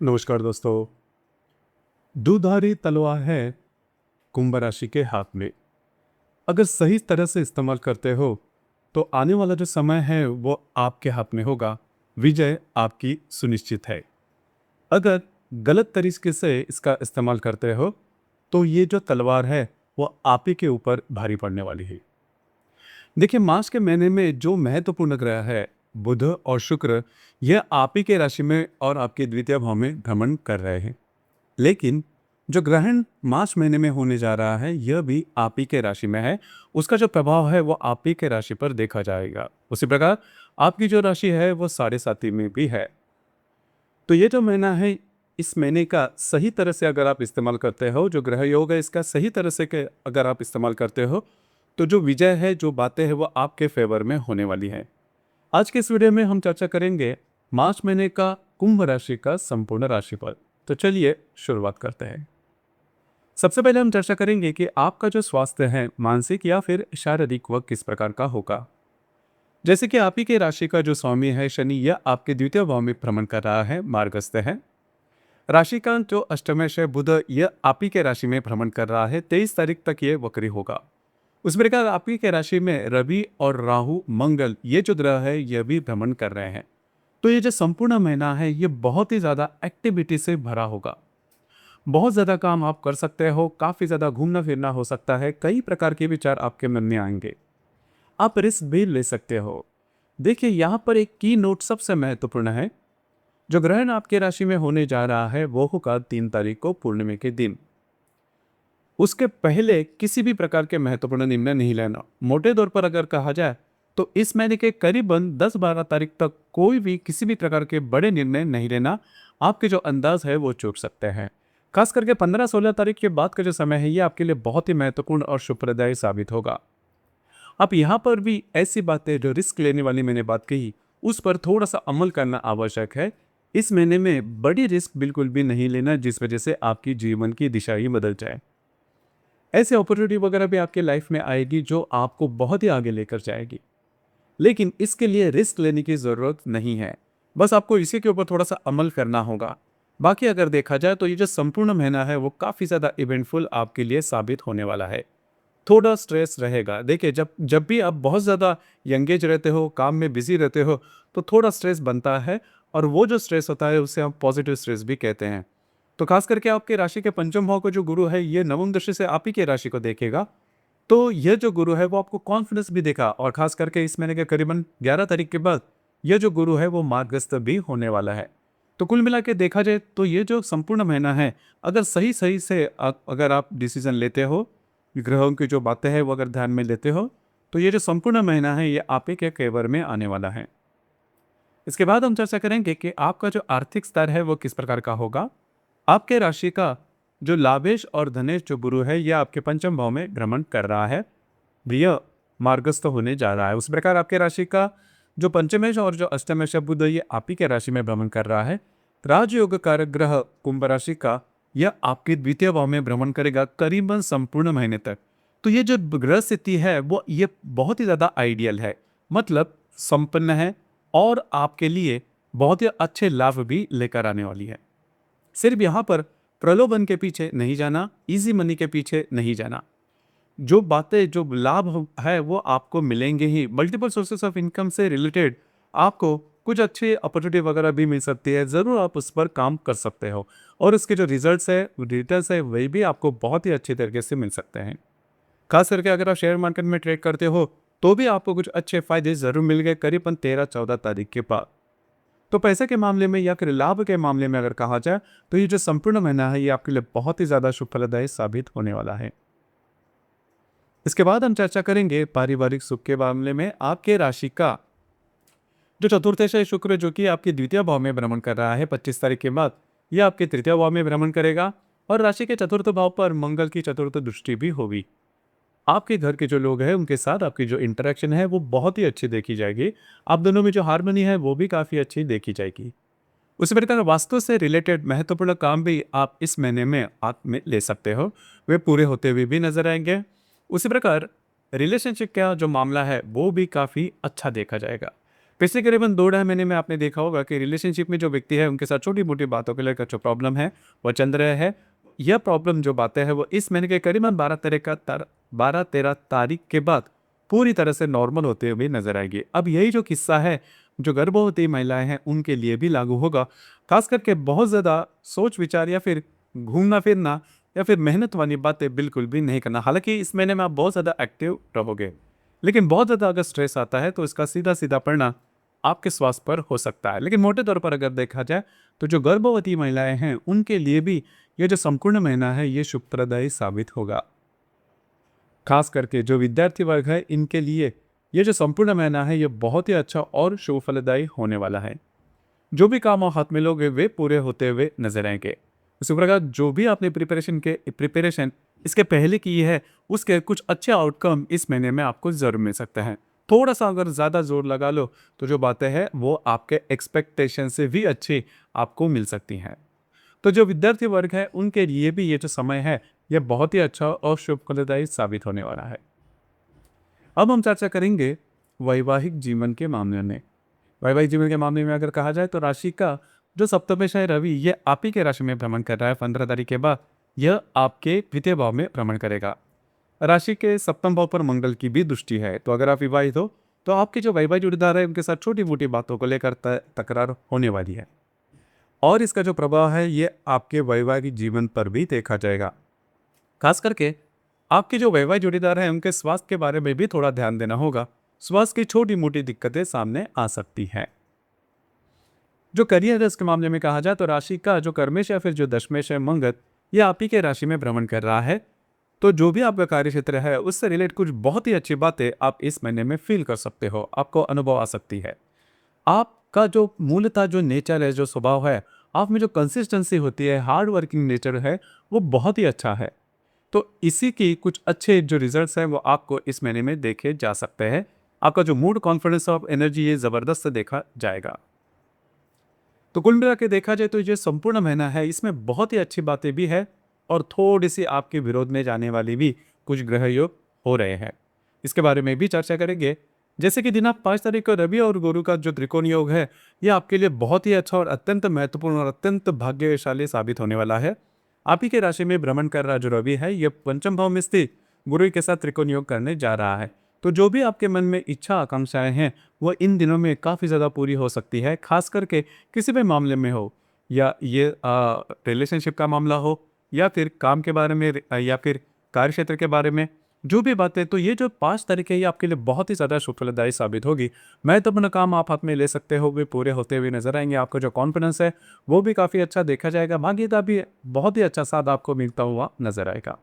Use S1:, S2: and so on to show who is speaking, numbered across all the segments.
S1: नमस्कार दोस्तों। दुधारी तलवार है कुंभ राशि के हाथ में। अगर सही तरह से इस्तेमाल करते हो तो आने वाला जो समय है वो आपके हाथ में होगा। विजय आपकी सुनिश्चित है। अगर गलत तरीके से इसका इस्तेमाल करते हो तो ये जो तलवार है वो आप ही के ऊपर भारी पड़ने वाली है। देखिए, मार्च के महीने में जो महत्वपूर्ण ग्रह है बुध और शुक्र, यह आप ही के राशि में और आपके द्वितीय भाव में भ्रमण कर रहे हैं। लेकिन जो ग्रहण मार्च महीने में होने जा रहा है यह भी आप ही के राशि में है। उसका जो प्रभाव है वो आप ही के राशि पर देखा जाएगा। उसी प्रकार आपकी जो राशि है वो साढ़े साथी में भी है। तो ये जो महीना है, इस महीने का सही तरह से अगर आप इस्तेमाल करते हो, जो ग्रह योग है इसका सही तरह से अगर आप इस्तेमाल करते हो तो जो विजय है, जो बातें हैं वो आपके फेवर में होने वाली है। आज के इस वीडियो में हम चर्चा करेंगे मार्च महीने का कुंभ राशि का संपूर्ण राशिफल। तो चलिए शुरुआत करते हैं। सबसे पहले हम चर्चा करेंगे कि आपका जो स्वास्थ्य है मानसिक या फिर शारीरिक वह किस प्रकार का होगा। जैसे कि आप ही के राशि का जो स्वामी है शनि, यह आपके द्वितीय भाव में भ्रमण कर रहा है, मार्गस्थ है। राशि का जो अष्टमेश है बुध, यह आप ही के राशि में भ्रमण कर रहा है। 23 तारीख तक ये वक्री होगा। उस प्रकार आप ही के राशि में रवि और राहु मंगल, ये जो ग्रह है यह भी भ्रमण कर रहे हैं। तो ये जो संपूर्ण महीना है ये बहुत ही ज्यादा एक्टिविटी से भरा होगा। बहुत ज़्यादा काम आप कर सकते हो, काफ़ी ज़्यादा घूमना फिरना हो सकता है, कई प्रकार के विचार आपके मन में आएंगे। आप रिस्क भी ले सकते हो। देखिए, यहाँ पर एक की नोट सबसे महत्वपूर्ण है। जो ग्रहण आपके राशि में होने जा रहा है वो होगा 3 तारीख को पूर्णिमा के दिन। उसके पहले किसी भी प्रकार के महत्वपूर्ण निर्णय नहीं लेना। मोटे तौर पर अगर कहा जाए तो इस महीने के करीबन 10-12 तारीख तक कोई भी किसी भी प्रकार के बड़े निर्णय नहीं लेना। आपके जो अंदाज है वो चूक सकते हैं। खास करके 15-16 तारीख के बाद का जो समय है ये आपके लिए बहुत ही महत्वपूर्ण और शुभप्रदायी साबित होगा। अब यहाँ पर भी ऐसी बातें जो रिस्क लेने वाली मैंने बात कही, उस पर थोड़ा सा अमल करना आवश्यक है। इस महीने में बड़ी रिस्क बिल्कुल भी नहीं लेना जिस वजह से आपकी जीवन की दिशा ही बदल जाए। ऐसे अपॉर्चुनिटी वगैरह भी आपके लाइफ में आएगी जो आपको बहुत ही आगे लेकर जाएगी। लेकिन इसके लिए रिस्क लेने की ज़रूरत नहीं है। बस आपको इसी के ऊपर थोड़ा सा अमल करना होगा। बाकी अगर देखा जाए तो ये जो संपूर्ण महीना है वो काफ़ी ज़्यादा इवेंटफुल आपके लिए साबित होने वाला है। थोड़ा स्ट्रेस रहेगा। देखिए, जब जब भी आप बहुत ज़्यादा यंगेज रहते हो, काम में बिजी रहते हो, तो थोड़ा स्ट्रेस बनता है। और वो जो स्ट्रेस होता है उसे हम पॉजिटिव स्ट्रेस भी कहते हैं। तो खास करके आपके राशि के पंचम भाव को जो गुरु है ये नवम दृष्टि से आप ही के राशि को देखेगा। तो यह जो गुरु है वो आपको कॉन्फिडेंस भी देगा। और खास करके इस महीने के करीबन 11 तारीख के बाद यह जो गुरु है वो मार्गस्थ भी होने वाला है। तो कुल मिला के देखा जाए तो ये जो संपूर्ण महीना है, अगर सही सही से अगर आप डिसीजन लेते हो, ग्रहों की जो बातें हैं वो अगर ध्यान में लेते हो, तो ये जो संपूर्ण महीना है ये आप ही के फेवर में आने वाला है। इसके बाद हम चर्चा करेंगे कि आपका जो आर्थिक स्तर है वो किस प्रकार का होगा। आपके राशि का जो लाभेश और धनेश जो गुरु है यह आपके पंचम भाव में भ्रमण कर रहा है। यह मार्गस्थ होने जा रहा है। उस प्रकार आपके राशि का जो पंचमेश और जो अष्टमेश बुध ये आप ही के राशि में भ्रमण कर रहा है। राजयोग कारक ग्रह कुंभ राशि का यह आपके द्वितीय भाव में भ्रमण करेगा करीबन संपूर्ण महीने तक। तो ये जो ग्रह स्थिति है वो ये बहुत ही ज्यादा आइडियल है, मतलब संपन्न है और आपके लिए बहुत ही अच्छे लाभ भी लेकर आने वाली है। सिर्फ यहाँ पर प्रलोभन के पीछे नहीं जाना, इजी मनी के पीछे नहीं जाना। जो बातें जो लाभ है वो आपको मिलेंगे ही। मल्टीपल सोर्सेस ऑफ इनकम से रिलेटेड आपको कुछ अच्छी अपॉर्चुनिटी वगैरह भी मिल सकती है। ज़रूर आप उस पर काम कर सकते हो और उसके जो रिजल्ट्स है, रिटर्न्स है, वही भी आपको बहुत ही अच्छी तरीके से मिल सकते हैं। खास करके अगर आप शेयर मार्केट में ट्रेड करते हो तो भी आपको कुछ अच्छे फायदे ज़रूर मिल गए करीबन 13-14 तारीख के बाद। तो पैसे के मामले में या फिर लाभ के मामले में अगर कहा जाए तो ये जो संपूर्ण महीना है ये आपके लिए बहुत ही ज़्यादा शुभ फलदायी साबित होने वाला है। इसके बाद हम चर्चा करेंगे पारिवारिक सुख के मामले में। आपके राशि का जो चतुर्थेश है शुक्र, जो कि आपके द्वितीय भाव में भ्रमण कर रहा है 25 तारीख के बाद, यह आपके तृतीय भाव में भ्रमण करेगा। और राशि के चतुर्थ भाव पर मंगल की चतुर्थ दृष्टि भी होगी। आपके घर के जो लोग हैं उनके साथ आपकी जो इंटरेक्शन है वो बहुत ही अच्छी देखी जाएगी। आप दोनों में जो हार्मनी है वो भी काफ़ी अच्छी देखी जाएगी। उसी प्रकार वास्तु से रिलेटेड महत्वपूर्ण काम भी आप इस महीने में आप में ले सकते हो, वे पूरे होते हुए भी नजर आएंगे। उसी प्रकार रिलेशनशिप का जो मामला है वो भी काफ़ी अच्छा देखा जाएगा। पिछले करीबन 2 ढाई महीने में आपने देखा होगा कि रिलेशनशिप में जो व्यक्ति है उनके साथ छोटी मोटी बातों को लेकर जो प्रॉब्लम है वो चल रहा है। यह प्रॉब्लम जो बातें हैं वो इस महीने के करीबन 12-13 तारीख के बाद पूरी तरह से नॉर्मल होते हुए नजर आएगी। अब यही जो किस्सा है जो गर्भवती महिलाएं हैं उनके लिए भी लागू होगा। खास करके बहुत ज़्यादा सोच विचार या फिर घूमना फिरना या फिर मेहनत वाली बातें बिल्कुल भी नहीं करना। हालांकि इस महीने में आप बहुत ज़्यादा एक्टिव रहोगे, लेकिन बहुत ज़्यादा अगर स्ट्रेस आता है तो इसका सीधा सीधा परिणाम आपके स्वास्थ्य पर हो सकता है। लेकिन मोटे तौर पर अगर देखा जाए तो जो गर्भवती महिलाएं हैं उनके लिए भी ये जो संपूर्ण महीना है ये शुभप्रदायी साबित होगा। खास करके जो विद्यार्थी वर्ग है इनके लिए ये जो संपूर्ण महीना है ये बहुत ही अच्छा और शुभ फलदायी होने वाला है। जो भी काम आप हाथ में लोगे वे पूरे होते हुए नजर आएंगे। उसी प्रकार जो भी आपने प्रिपरेशन इसके पहले की है उसके कुछ अच्छे आउटकम इस महीने में आपको जरूर मिल सकते हैं। थोड़ा सा अगर ज़्यादा जोर लगा लो तो जो बातें हैं वो आपके एक्सपेक्टेशन से भी अच्छी आपको मिल सकती हैं। तो जो विद्यार्थी वर्ग है उनके लिए भी ये जो समय है ये बहुत ही अच्छा और शुभ फलदायी साबित होने वाला है। अब हम चर्चा करेंगे वैवाहिक जीवन के मामले में। वैवाहिक जीवन के मामले में अगर कहा जाए तो राशि का जो सप्तमेश है रवि ये आप ही के राशि में भ्रमण कर रहा है। 15 तारीख के बाद यह आपके द्वितीय भाव में भ्रमण करेगा। राशि के सप्तम भाव पर मंगल की भी दृष्टि है। तो अगर आप विवाहित हो तो आपके जो वैवाहिक जोड़ीदार है उनके साथ छोटी मोटी बातों को लेकर तकरार होने वाली है और इसका जो प्रभाव है ये आपके वैवाहिक जीवन पर भी देखा जाएगा। खास करके आपके जो वैवाहिक जोड़ीदार हैं उनके स्वास्थ्य के बारे में भी थोड़ा ध्यान देना होगा। स्वास्थ्य की छोटी मोटी दिक्कतें सामने आ सकती हैं। जो करियर है इसके मामले में कहा जाए तो राशि का जो कर्मेश या फिर जो दशमेश है मंगल ये आप ही के राशि में भ्रमण कर रहा है। तो जो भी आपका कार्य क्षेत्र है उससे रिलेटेड कुछ बहुत ही अच्छी बातें आप इस महीने में फील कर सकते हो, आपको अनुभव आ सकती है। आपका जो मूलतः जो नेचर है, जो स्वभाव है, आप में जो कंसिस्टेंसी होती है, हार्ड वर्किंग नेचर है वो बहुत ही अच्छा है। तो इसी की कुछ अच्छे जो रिजल्ट्स हैं वो आपको इस महीने में देखे जा सकते हैं। आपका जो मूड, कॉन्फिडेंस और एनर्जी ये ज़बरदस्त देखा जाएगा। तो कुल मिला के देखा जाए तो ये संपूर्ण महीना है इसमें बहुत ही अच्छी बातें भी है और थोड़ी सी आपके विरोध में जाने वाली भी कुछ ग्रह योग हो रहे हैं। इसके बारे में भी चर्चा करेंगे। जैसे कि दिनांक 5 तारीख को रवि और गुरु का जो त्रिकोण योग है ये आपके लिए बहुत ही अच्छा और अत्यंत महत्वपूर्ण और अत्यंत भाग्यशाली साबित होने वाला है। आप ही के राशि में भ्रमण कर रहा जो रवि है ये पंचम भाव में स्थित गुरु के साथ त्रिकोण योग करने जा रहा है। तो जो भी आपके मन में इच्छा आकांक्षाएं हैं वो इन दिनों में काफ़ी ज़्यादा पूरी हो सकती है। खास करके किसी भी मामले में हो, या ये रिलेशनशिप का मामला हो या फिर काम के बारे में या फिर कार्य क्षेत्र के बारे में, जो भी बातें, तो ये जो 5 तारीख है ये आपके लिए बहुत ही ज़्यादा शुभफलदायी साबित होगी। महत्वपूर्ण काम आप हाथ में ले सकते हो वे पूरे होते हुए नजर आएंगे। आपका जो कॉन्फिडेंस है वो भी काफ़ी अच्छा देखा जाएगा। भाग्यता भी बहुत ही अच्छा साथ आपको मिलता हुआ नजर आएगा।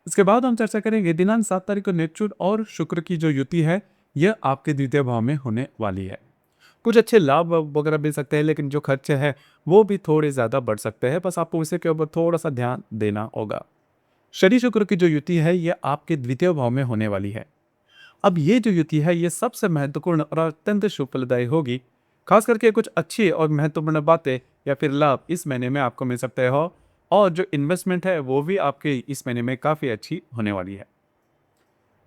S1: इसके बाद हम चर्चा करेंगे दिनांक 7 तारीख को नेपच्यून और शुक्र की जो युति है यह आपके द्वितीय भाव में होने वाली है। कुछ अच्छे लाभ वगैरह मिल सकते हैं, लेकिन जो खर्चे हैं वो भी थोड़े ज़्यादा बढ़ सकते हैं। बस आपको इसे के ऊपर थोड़ा सा ध्यान देना होगा। शनि शुक्र की जो युति है यह आपके द्वितीय भाव में होने वाली है। अब ये जो युति है ये सबसे महत्वपूर्ण और अत्यंत शुभ फलदायी होगी। खास करके कुछ अच्छी और महत्वपूर्ण बातें या फिर लाभ इस महीने में आपको मिल सकते हो और जो इन्वेस्टमेंट है वो भी आपके इस महीने में काफ़ी अच्छी होने वाली है।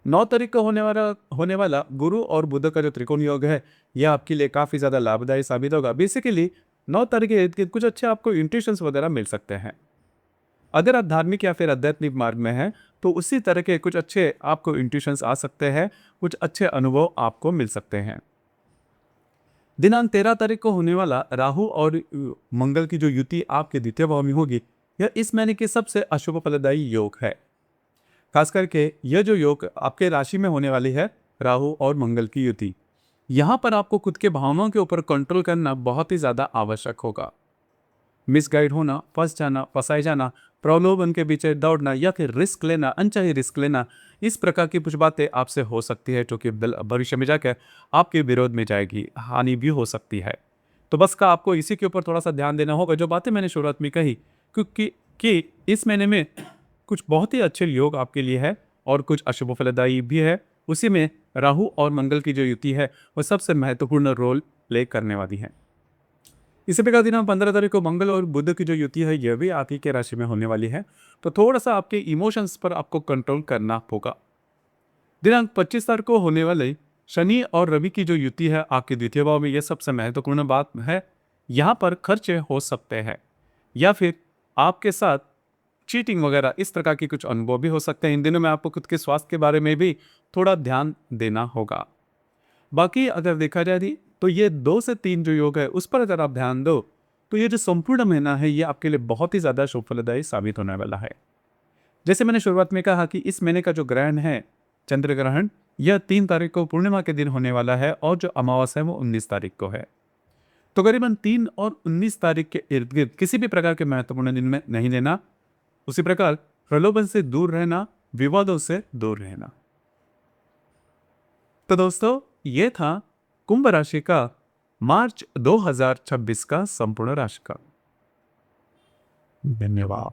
S1: 9 तारीख को होने वाला गुरु और बुध का जो त्रिकोण योग है यह आपके लिए काफ़ी ज़्यादा लाभदायी साबित होगा। बेसिकली 9 तारीख के इर्द गिर्द कुछ अच्छे आपको इंट्यूशंस वगैरह मिल सकते हैं। अगर आप धार्मिक या फिर आध्यात्मिक मार्ग में हैं तो उसी तरह के कुछ अच्छे आपको इंट्यूशंस आ सकते हैं, कुछ अच्छे अनुभव आपको मिल सकते हैं। दिनांक 13 तारीख को होने वाला राहु और मंगल की जो युति आपके द्वितीय भाव में होगी यह इस महीने के सबसे अशुभ फलदायी योग है। खास करके यह जो योग आपके राशि में होने वाली है, राहु और मंगल की युति, यहाँ पर आपको खुद के भावनाओं के ऊपर कंट्रोल करना बहुत ही ज़्यादा आवश्यक होगा। मिसगाइड होना, फंस जाना, फंसाए जाना, प्रलोभन के पीछे दौड़ना या फिर रिस्क लेना, अनचाही रिस्क लेना, इस प्रकार की कुछ बातें आपसे हो सकती है जो कि भविष्य में जाकर आपके विरोध में जाएगी, हानि भी हो सकती है। तो बस का आपको इसी के ऊपर थोड़ा सा ध्यान देना होगा। जो बातें मैंने शुरुआत में कही क्योंकि कि इस महीने में कुछ बहुत ही अच्छे योग आपके लिए है और कुछ अशुभ फलदायी भी है। उसी में राहु और मंगल की जो युति है वो सबसे महत्वपूर्ण रोल प्ले करने वाली है। इसी प्रकार दिनांक 15 तारीख को मंगल और बुध की जो युति है यह भी आप ही के राशि में होने वाली है। तो थोड़ा सा आपके इमोशंस पर आपको कंट्रोल करना होगा। दिनांक 25 तारीख को होने वाले शनि और रवि की जो युति है आपके द्वितीय भाव में, यह सबसे महत्वपूर्ण बात है। यहाँ पर खर्चे हो सकते हैं या फिर आपके साथ चीटिंग वगैरह इस प्रकार की कुछ अनुभव भी हो सकते हैं। इन दिनों में आपको खुद के स्वास्थ्य के बारे में भी थोड़ा ध्यान देना होगा। बाकी अगर देखा जाए तो ये 2 से 3 जो योग है उस पर अगर आप ध्यान दो तो ये जो संपूर्ण महीना है ये आपके लिए बहुत ही ज़्यादा शुभ फलदायी साबित होने वाला है। जैसे मैंने शुरुआत में कहा कि इस महीने का जो ग्रहण है, चंद्र ग्रहण, यह 3 तारीख को पूर्णिमा के दिन होने वाला है और जो अमावस है वो 19 तारीख को है। तो करीबन 3 और 19 तारीख के इर्द गिर्द किसी भी प्रकार के महत्वपूर्ण दिन में नहीं लेना। उसी प्रकार प्रलोभन से दूर रहना, विवादों से दूर रहना। तो दोस्तों ये था कुंभ राशि का मार्च 2026 का संपूर्ण राशिफल। धन्यवाद।